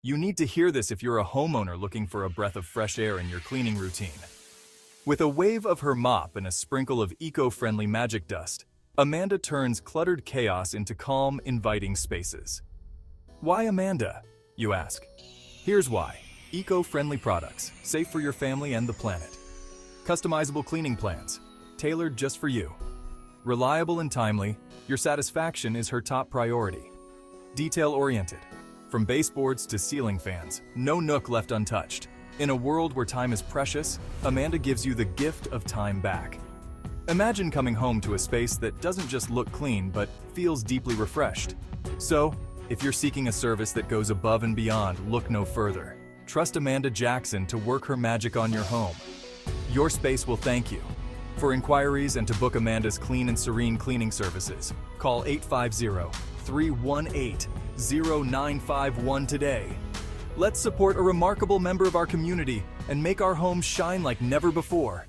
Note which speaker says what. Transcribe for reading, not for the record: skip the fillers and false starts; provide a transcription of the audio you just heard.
Speaker 1: You need to hear this if you're a homeowner looking for a breath of fresh air in your cleaning routine. With a wave of her mop and a sprinkle of eco-friendly magic dust, Amanda turns cluttered chaos into calm, inviting spaces. Why Amanda, you ask? Here's why. Eco-friendly products, safe for your family and the planet. Customizable cleaning plans, tailored just for you. Reliable and timely, your satisfaction is her top priority. Detail-oriented, from baseboards to ceiling fans, no nook left untouched. In a world where time is precious, Amanda gives you the gift of time back. Imagine coming home to a space that doesn't just look clean, but feels deeply refreshed. So, if you're seeking a service that goes above and beyond, look no further. Trust Amanda Jackson to work her magic on your home. Your space will thank you. For inquiries and to book Amanda's Clean and Serene cleaning services, call 850-318-0951 today. Let's support a remarkable member of our community and make our homes shine like never before.